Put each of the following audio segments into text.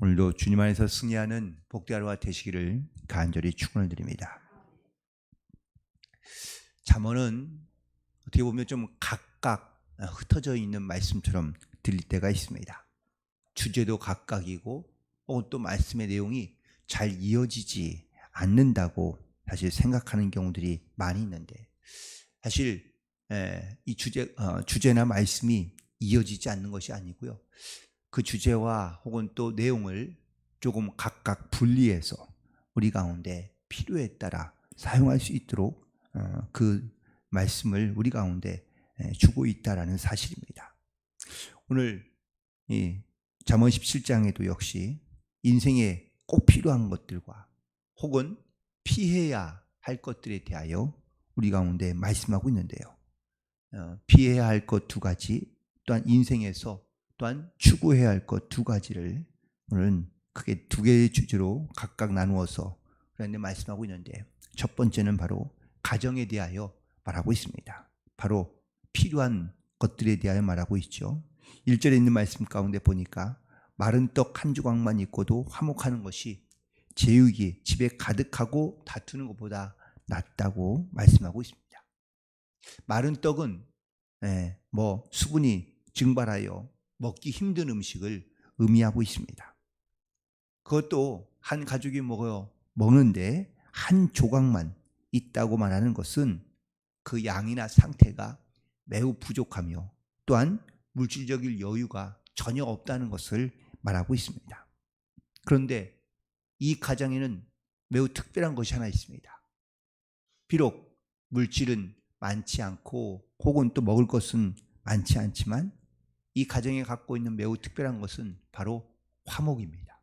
오늘도 주님 안에서 승리하는 복된 하루가 되시기를 간절히 축원을 드립니다. 잠언은 어떻게 보면 좀 각각 흩어져 있는 말씀처럼 들릴 때가 있습니다. 주제도 각각이고 또 말씀의 내용이 잘 이어지지 않는다고 사실 생각하는 경우들이 많이 있는데, 사실 이 주제나 말씀이 이어지지 않는 것이 아니고요, 그 주제와 혹은 또 내용을 조금 각각 분리해서 우리 가운데 필요에 따라 사용할 수 있도록 그 말씀을 우리 가운데 주고 있다라는 사실입니다. 오늘 이 잠언 17장에도 역시 인생에 꼭 필요한 것들과 혹은 피해야 할 것들에 대하여 우리 가운데 말씀하고 있는데요, 피해야 할 것 두 가지, 또한 인생에서 또한 추구해야 할 것 두 가지를 오늘은 크게 두 개의 주제로 각각 나누어서 그런데 말씀하고 있는데, 첫 번째는 바로 가정에 대하여 말하고 있습니다. 바로 필요한 것들에 대하여 말하고 있죠. 1절에 있는 말씀 가운데 보니까 마른 떡 한 조각만 있고도 화목하는 것이 제육이 집에 가득하고 다투는 것보다 낫다고 말씀하고 있습니다. 마른 떡은 수분이 증발하여 먹기 힘든 음식을 의미하고 있습니다. 그것도 한 가족이 먹는데 한 조각만 있다고 말하는 것은 그 양이나 상태가 매우 부족하며 또한 물질적인 여유가 전혀 없다는 것을 말하고 있습니다. 그런데 이 가정에는 매우 특별한 것이 하나 있습니다. 비록 물질은 많지 않고 혹은 또 먹을 것은 많지 않지만 이 가정이 갖고 있는 매우 특별한 것은 바로 화목입니다.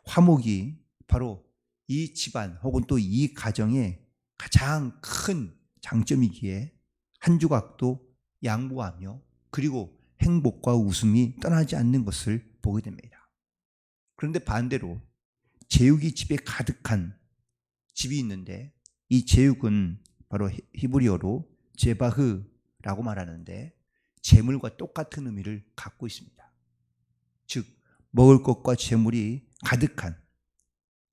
화목이 바로 이 집안 혹은 또 이 가정의 가장 큰 장점이기에 한 조각도 양보하며 그리고 행복과 웃음이 떠나지 않는 것을 보게 됩니다. 그런데 반대로 제육이 집에 가득한 집이 있는데, 이 제육은 바로 히브리어로 제바흐라고 말하는데 재물과 똑같은 의미를 갖고 있습니다. 즉 먹을 것과 재물이 가득한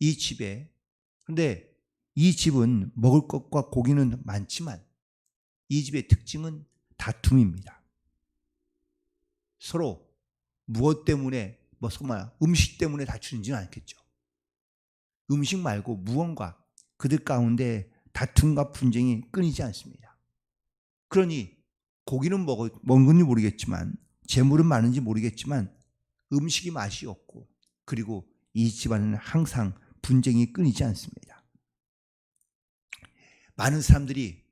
이 집에, 그런데 이 집은 먹을 것과 고기는 많지만 이 집의 특징은 다툼입니다. 서로 무엇 때문에 음식 때문에 다투는지는 않겠죠. 음식 말고 무언가 그들 가운데 다툼과 분쟁이 끊이지 않습니다. 그러니 고기는 먹은지 모르겠지만 재물은 많은지 모르겠지만 음식이 맛이 없고, 그리고 이 집안은 항상 분쟁이 끊이지 않습니다. 많은 사람들이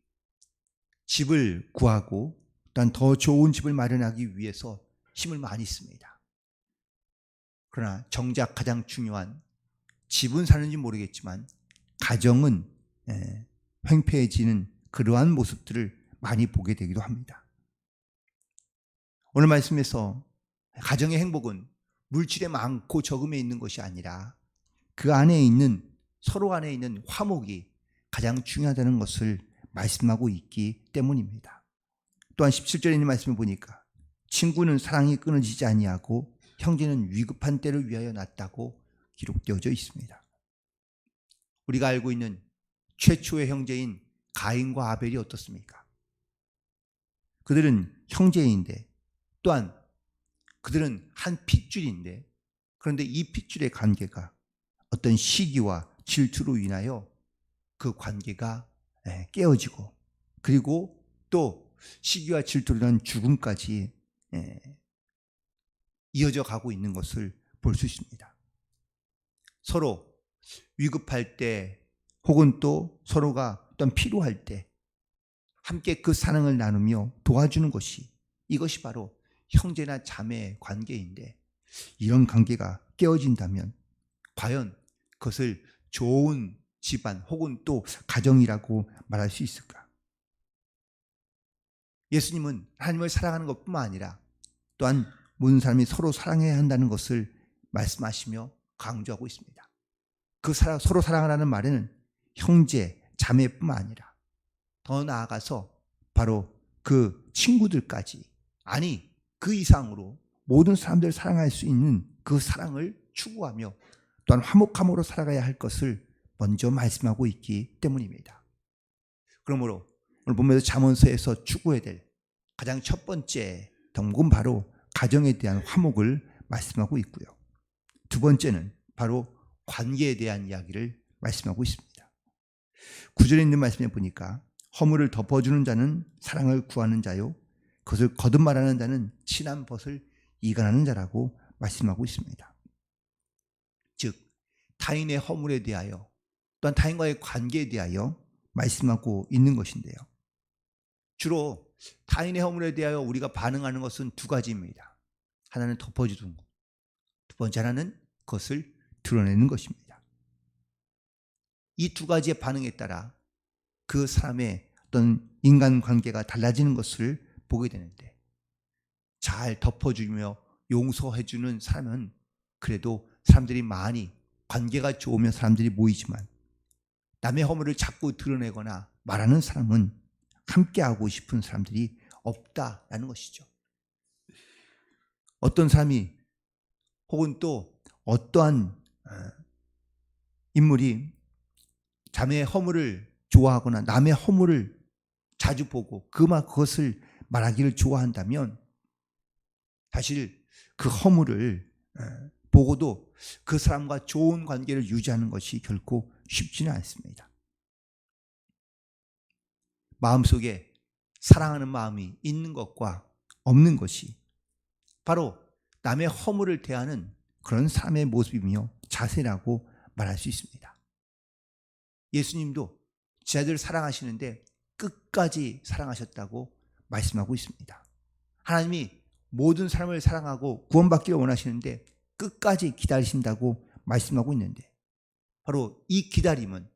집을 구하고 또한 더 좋은 집을 마련하기 위해서 힘을 많이 씁니다. 그러나 정작 가장 중요한 집은 사는지 모르겠지만 가정은 횡패해지는 그러한 모습들을 많이 보게 되기도 합니다. 오늘 말씀에서 가정의 행복은 물질에 많고 적음에 있는 것이 아니라 그 안에 있는, 서로 안에 있는 화목이 가장 중요하다는 것을 말씀하고 있기 때문입니다. 또한 17절에 있는 말씀을 보니까 친구는 사랑이 끊어지지 아니하고 형제는 위급한 때를 위하여 낫다고 기록되어져 있습니다. 우리가 알고 있는 최초의 형제인 가인과 아벨이 어떻습니까? 그들은 형제인데 또한 그들은 한 핏줄인데, 그런데 이 핏줄의 관계가 어떤 시기와 질투로 인하여 그 관계가 깨어지고, 그리고 또 시기와 질투로 인한 죽음까지 이어져 가고 있는 것을 볼 수 있습니다. 서로 위급할 때 혹은 또 서로가 어떤 필요할 때 함께 그 사랑을 나누며 도와주는 것이, 이것이 바로 형제나 자매의 관계인데, 이런 관계가 깨어진다면 과연 그것을 좋은 집안 혹은 또 가정이라고 말할 수 있을까? 예수님은 하나님을 사랑하는 것뿐만 아니라 또한 모든 사람이 서로 사랑해야 한다는 것을 말씀하시며 강조하고 있습니다. 그 서로 사랑하라는 말에는 형제, 자매뿐만 아니라 더 나아가서 바로 그 친구들까지, 아니 그 이상으로 모든 사람들을 사랑할 수 있는 그 사랑을 추구하며 또한 화목함으로 살아가야 할 것을 먼저 말씀하고 있기 때문입니다. 그러므로 오늘 본문에서 잠언서에서 추구해야 될 가장 첫 번째 덕목은 바로 가정에 대한 화목을 말씀하고 있고요. 두 번째는 바로 관계에 대한 이야기를 말씀하고 있습니다. 9절에 있는 말씀에 보니까 허물을 덮어주는 자는 사랑을 구하는 자요, 그것을 거듭말하는 자는 친한 벗을 이간하는 자라고 말씀하고 있습니다. 즉 타인의 허물에 대하여 또한 타인과의 관계에 대하여 말씀하고 있는 것인데요. 주로 타인의 허물에 대하여 우리가 반응하는 것은 두 가지입니다. 하나는 덮어주는 것, 두 번째 하나는 그것을 드러내는 것입니다. 이 두 가지의 반응에 따라 그 사람의 어떤 인간관계가 달라지는 것을 보게 되는데, 잘 덮어주며 용서해주는 사람은 그래도 사람들이 많이, 관계가 좋으면 사람들이 모이지만 남의 허물을 자꾸 드러내거나 말하는 사람은 함께하고 싶은 사람들이 없다라는 것이죠. 어떤 사람이 혹은 또 어떠한 인물이 자매의 허물을 좋아하거나 남의 허물을 자주 보고 그것을 말하기를 좋아한다면 사실 그 허물을 보고도 그 사람과 좋은 관계를 유지하는 것이 결코 쉽지는 않습니다. 마음속에 사랑하는 마음이 있는 것과 없는 것이 바로 남의 허물을 대하는 그런 사람의 모습이며 자세라고 말할 수 있습니다. 예수님도 제자들을 사랑하시는데 끝까지 사랑하셨다고 말씀하고 있습니다. 하나님이 모든 사람을 사랑하고 구원받기를 원하시는데 끝까지 기다리신다고 말씀하고 있는데, 바로 이 기다림은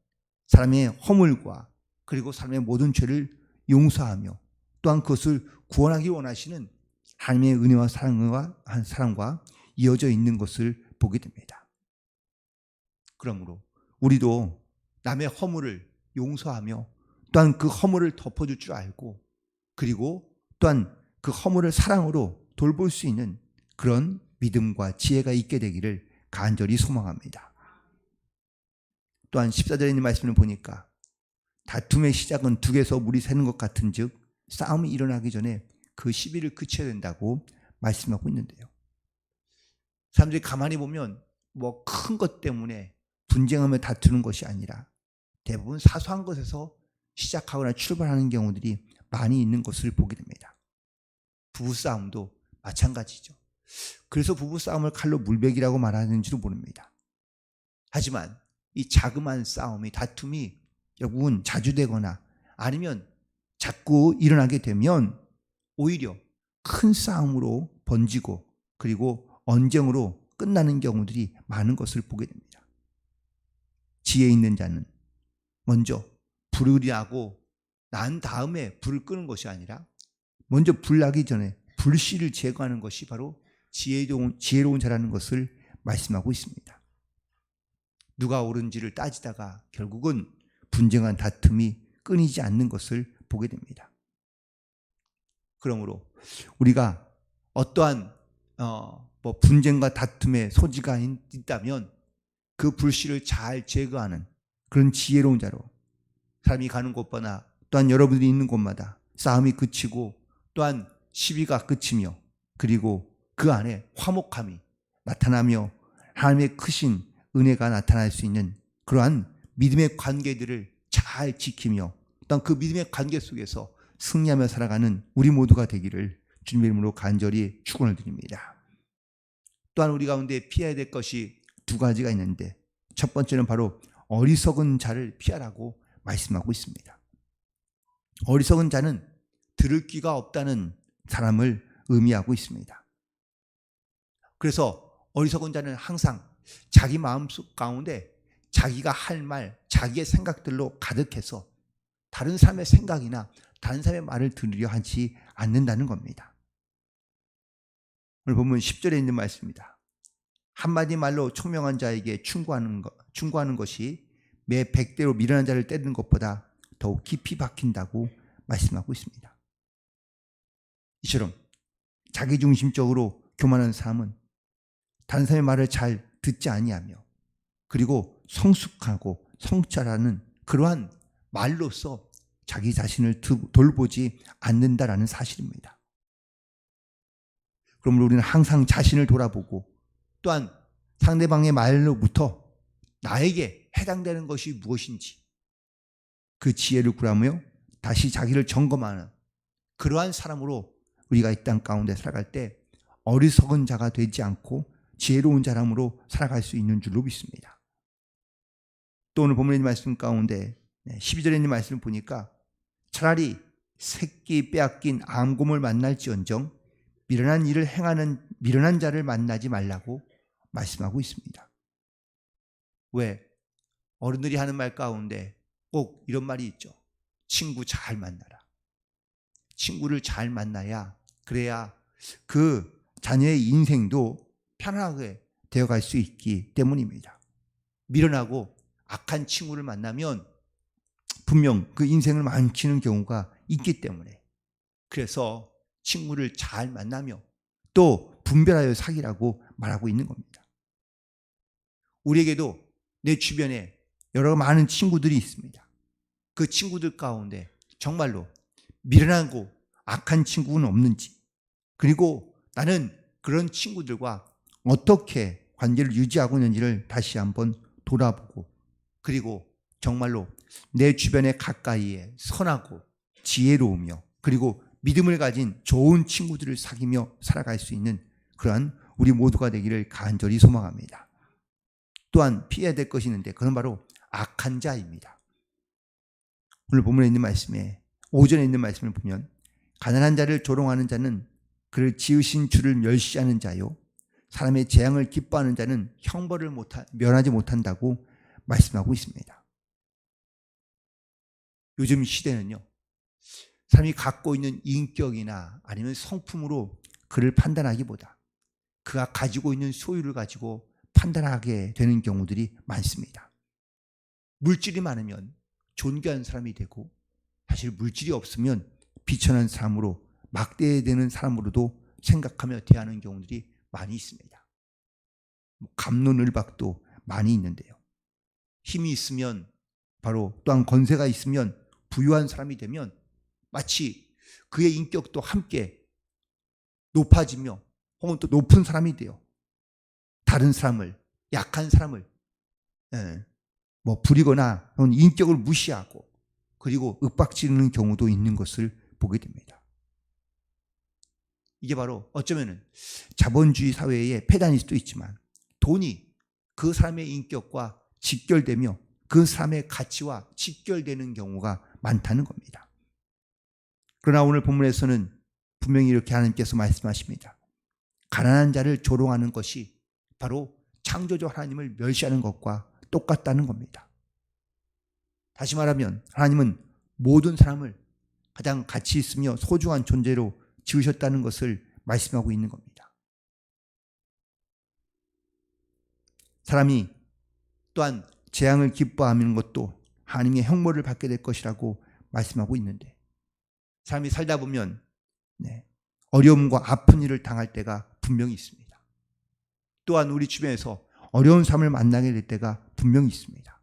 사람의 허물과 그리고 사람의 모든 죄를 용서하며 또한 그것을 구원하기 원하시는 하나님의 은혜와 사랑과 이어져 있는 것을 보게 됩니다. 그러므로 우리도 남의 허물을 용서하며 또한 그 허물을 덮어줄 줄 알고, 그리고 또한 그 허물을 사랑으로 돌볼 수 있는 그런 믿음과 지혜가 있게 되기를 간절히 소망합니다. 또한 14절에 있는 말씀을 보니까 다툼의 시작은 둑에서 물이 새는 것 같은 즉 싸움이 일어나기 전에 그 시비를 그쳐야 된다고 말씀하고 있는데요. 사람들이 가만히 보면 뭐 큰 것 때문에 분쟁하며 다투는 것이 아니라 대부분 사소한 것에서 시작하거나 출발하는 경우들이 많이 있는 것을 보게 됩니다. 부부싸움도 마찬가지죠. 그래서 부부싸움을 칼로 물베기라고 말하는지도 모릅니다. 하지만 이 자그마한 싸움이, 다툼이 결국은 자주 되거나 아니면 자꾸 일어나게 되면 오히려 큰 싸움으로 번지고 그리고 언쟁으로 끝나는 경우들이 많은 것을 보게 됩니다. 지혜 있는 자는 먼저 불이 나고 난 다음에 불을 끄는 것이 아니라 먼저 불 나기 전에 불씨를 제거하는 것이 바로 지혜로운 자라는 것을 말씀하고 있습니다. 누가 옳은지를 따지다가 결국은 분쟁한 다툼이 끊이지 않는 것을 보게 됩니다. 그러므로 우리가 어떠한 분쟁과 다툼의 소지가 있다면 그 불씨를 잘 제거하는 그런 지혜로운 자로 사람이 가는 곳마다 또한 여러분들이 있는 곳마다 싸움이 그치고 또한 시비가 그치며 그리고 그 안에 화목함이 나타나며 하나님의 크신 은혜가 나타날 수 있는 그러한 믿음의 관계들을 잘 지키며 또한 그 믿음의 관계 속에서 승리하며 살아가는 우리 모두가 되기를 주님의 이름으로 간절히 축원을 드립니다. 또한 우리 가운데 피해야 될 것이 두 가지가 있는데, 첫 번째는 바로 어리석은 자를 피하라고 말씀하고 있습니다. 어리석은 자는 들을 귀가 없다는 사람을 의미하고 있습니다. 그래서 어리석은 자는 항상 자기 마음속 가운데 자기가 할 말, 자기의 생각들로 가득해서 다른 사람의 생각이나 다른 사람의 말을 들으려 하지 않는다는 겁니다. 오늘 보면 10절에 있는 말씀입니다. 한마디 말로 총명한 자에게 충고하는 것이 매 100대로 미련한 자를 때리는 것보다 더욱 깊이 박힌다고 말씀하고 있습니다. 이처럼 자기중심적으로 교만한 사람은 다른 사람의 말을 잘 듣지 아니하며 그리고 성숙하고 성찰하는 그러한 말로서 자기 자신을 돌보지 않는다라는 사실입니다. 그러므로 우리는 항상 자신을 돌아보고 또한 상대방의 말로부터 나에게 해당되는 것이 무엇인지 그 지혜를 구하며 다시 자기를 점검하는 그러한 사람으로 우리가 이 땅 가운데 살아갈 때 어리석은 자가 되지 않고 지혜로운 사람으로 살아갈 수 있는 줄로 믿습니다. 또 오늘 본문의 말씀 가운데 12절에 있는 말씀을 보니까 차라리 새끼 빼앗긴 암곰을 만날지언정 미련한 일을 행하는 미련한 자를 만나지 말라고 말씀하고 있습니다. 왜? 어른들이 하는 말 가운데 꼭 이런 말이 있죠. 친구 잘 만나라. 친구를 잘 만나야 그래야 그 자녀의 인생도 편안하게 되어갈 수 있기 때문입니다. 미련하고 악한 친구를 만나면 분명 그 인생을 망치는 경우가 있기 때문에 그래서 친구를 잘 만나며 또 분별하여 사귀라고 말하고 있는 겁니다. 우리에게도 내 주변에 여러 많은 친구들이 있습니다. 그 친구들 가운데 정말로 미련하고 악한 친구는 없는지 그리고 나는 그런 친구들과 어떻게 관계를 유지하고 있는지를 다시 한번 돌아보고 그리고 정말로 내 주변에 가까이에 선하고 지혜로우며 그리고 믿음을 가진 좋은 친구들을 사귀며 살아갈 수 있는 그러한 우리 모두가 되기를 간절히 소망합니다. 또한 피해야 될 것이 있는데 그건 바로 악한 자입니다. 오늘 본문에 있는 말씀에 5절에 있는 말씀을 보면 가난한 자를 조롱하는 자는 그를 지으신 주를 멸시하는 자요 사람의 재앙을 기뻐하는 자는 형벌을 면하지 못한다고 말씀하고 있습니다. 요즘 시대는요 사람이 갖고 있는 인격이나 아니면 성품으로 그를 판단하기보다 그가 가지고 있는 소유를 가지고 판단하게 되는 경우들이 많습니다. 물질이 많으면 존귀한 사람이 되고 사실 물질이 없으면 비천한 사람으로 막대되는 사람으로도 생각하며 대하는 경우들이 많이 있습니다. 갑론을박도 많이 있는데요. 힘이 있으면 바로 또한 권세가 있으면 부유한 사람이 되면 마치 그의 인격도 함께 높아지며 혹은 또 높은 사람이 되어 다른 사람을 약한 사람을 부리거나 인격을 무시하고 그리고 윽박지르는 경우도 있는 것을 보게 됩니다. 이게 바로 어쩌면은 자본주의 사회의 폐단일 수도 있지만 돈이 그 사람의 인격과 직결되며 그 사람의 가치와 직결되는 경우가 많다는 겁니다. 그러나 오늘 본문에서는 분명히 이렇게 하나님께서 말씀하십니다. 가난한 자를 조롱하는 것이 바로 창조주 하나님을 멸시하는 것과 똑같다는 겁니다. 다시 말하면 하나님은 모든 사람을 가장 가치 있으며 소중한 존재로 지으셨다는 것을 말씀하고 있는 겁니다. 사람이 또한 재앙을 기뻐하는 것도 하나님의 형벌을 받게 될 것이라고 말씀하고 있는데 사람이 살다 보면 어려움과 아픈 일을 당할 때가 분명히 있습니다. 또한 우리 주변에서 어려운 삶을 만나게 될 때가 분명히 있습니다.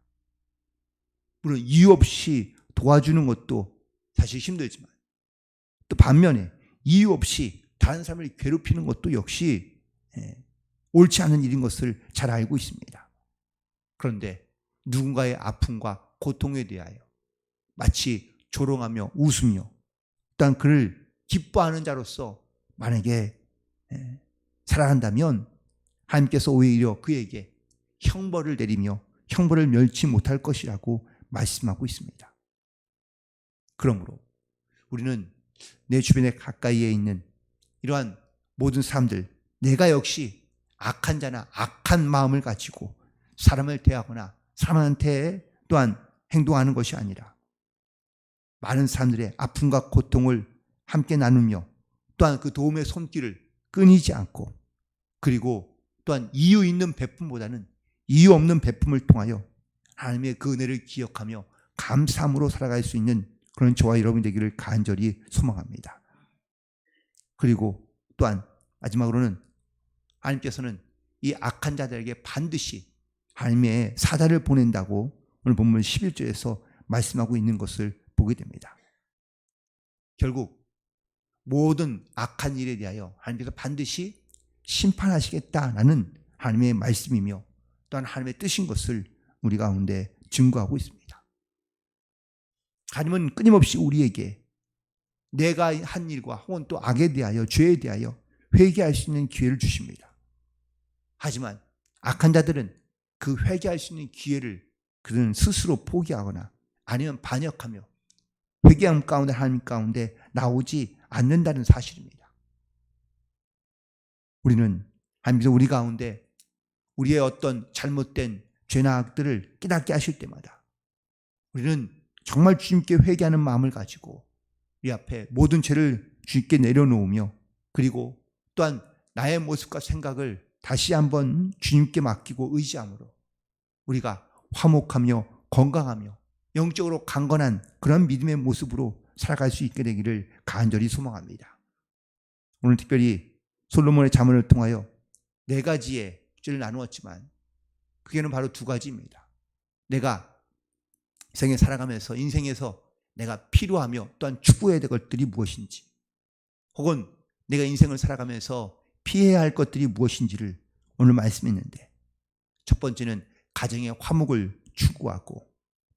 물론 이유 없이 도와주는 것도 사실 힘들지만 또 반면에 이유 없이 다른 사람을 괴롭히는 것도 역시 옳지 않은 일인 것을 잘 알고 있습니다. 그런데 누군가의 아픔과 고통에 대하여 마치 조롱하며 웃으며 또한 그를 기뻐하는 자로서 만약에 살아간다면 하나님께서 오히려 그에게 형벌을 내리며 형벌을 멸치 못할 것이라고 말씀하고 있습니다. 그러므로 우리는 내 주변에 가까이에 있는 이러한 모든 사람들 내가 역시 악한 자나 악한 마음을 가지고 사람을 대하거나 사람한테 또한 행동하는 것이 아니라 많은 사람들의 아픔과 고통을 함께 나누며 또한 그 도움의 손길을 끊이지 않고 그리고 또한 이유 있는 베품보다는 이유 없는 베품을 통하여 하나님의 그 은혜를 기억하며 감사함으로 살아갈 수 있는 그런 저와 여러분이 되기를 간절히 소망합니다. 그리고 또한 마지막으로는 하나님께서는 이 악한 자들에게 반드시 하나님의 사자를 보낸다고 오늘 본문 11절에서 말씀하고 있는 것을 보게 됩니다. 결국 모든 악한 일에 대하여 하나님께서 반드시 심판하시겠다라는 하나님의 말씀이며 또한 하나님의 뜻인 것을 우리 가운데 증거하고 있습니다. 하나님은 끊임없이 우리에게 내가 한 일과 혹은 또 악에 대하여 죄에 대하여 회개할 수 있는 기회를 주십니다. 하지만 악한 자들은 그 회개할 수 있는 기회를 그들은 스스로 포기하거나 아니면 반역하며 회개함 가운데 하나님 가운데 나오지 않는다는 사실입니다. 우리는 하나님께서 우리 가운데 우리의 어떤 잘못된 죄나 악들을 깨닫게 하실 때마다 우리는 정말 주님께 회개하는 마음을 가지고 우리 앞에 모든 죄를 주님께 내려놓으며 그리고 또한 나의 모습과 생각을 다시 한번 주님께 맡기고 의지함으로 우리가 화목하며 건강하며 영적으로 강건한 그런 믿음의 모습으로 살아갈 수 있게 되기를 간절히 소망합니다. 오늘 특별히 솔로몬의 잠언을 통하여 4가지의 주제를 나누었지만 그게는 바로 2가지입니다. 내가 인생에 살아가면서 인생에서 내가 필요하며 또한 추구해야 될 것들이 무엇인지 혹은 내가 인생을 살아가면서 피해야 할 것들이 무엇인지를 오늘 말씀했는데 첫 번째는 가정의 화목을 추구하고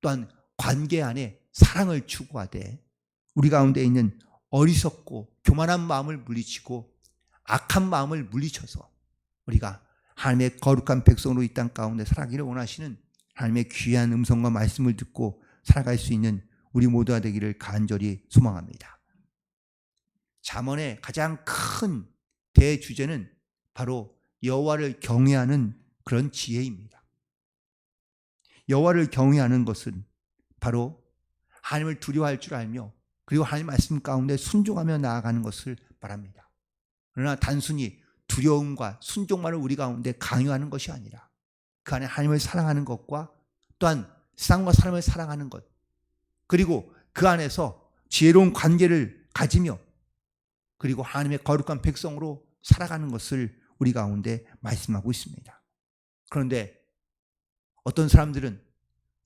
또한 관계 안에 사랑을 추구하되 우리 가운데 있는 어리석고 교만한 마음을 물리치고 악한 마음을 물리쳐서 우리가 하나님의 거룩한 백성으로 이 땅 가운데 살아가기를 원하시는 하나님의 귀한 음성과 말씀을 듣고 살아갈 수 있는 우리 모두가 되기를 간절히 소망합니다. 잠언의 가장 큰 대주제는 바로 여호와를 경외하는 그런 지혜입니다. 여호와를 경외하는 것은 바로 하나님을 두려워할 줄 알며 그리고 하나님 말씀 가운데 순종하며 나아가는 것을 말합니다. 그러나 단순히 두려움과 순종만을 우리 가운데 강요하는 것이 아니라 그 안에 하나님을 사랑하는 것과 또한 세상과 사람을 사랑하는 것 그리고 그 안에서 지혜로운 관계를 가지며 그리고 하나님의 거룩한 백성으로 살아가는 것을 우리 가운데 말씀하고 있습니다. 그런데 어떤 사람들은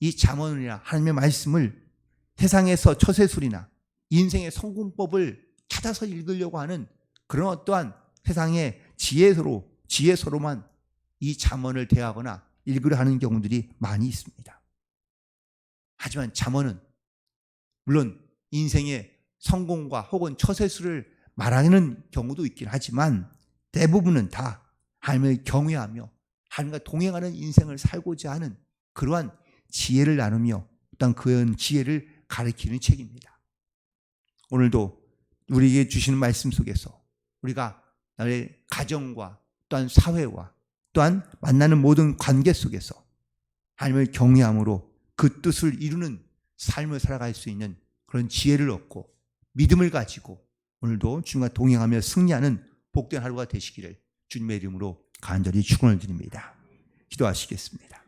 이 잠언이나 하나님의 말씀을 세상에서 처세술이나 인생의 성공법을 찾아서 읽으려고 하는 그런 어떠한 세상의 지혜서로만 이 잠언을 대하거나 읽으려 하는 경우들이 많이 있습니다. 하지만 잠언은 물론 인생의 성공과 혹은 처세술을 말하는 경우도 있긴 하지만 대부분은 다 하나님을 경외하며 하나님과 동행하는 인생을 살고자 하는 그러한 지혜를 나누며 어떤 그런 지혜를 가르치는 책입니다. 오늘도 우리에게 주시는 말씀 속에서 우리가 나의 가정과 또한 사회와 또한 만나는 모든 관계 속에서 하나님을 경외함으로 그 뜻을 이루는 삶을 살아갈 수 있는 그런 지혜를 얻고 믿음을 가지고 오늘도 주님과 동행하며 승리하는 복된 하루가 되시기를 주님의 이름으로 간절히 축원을 드립니다. 기도하시겠습니다.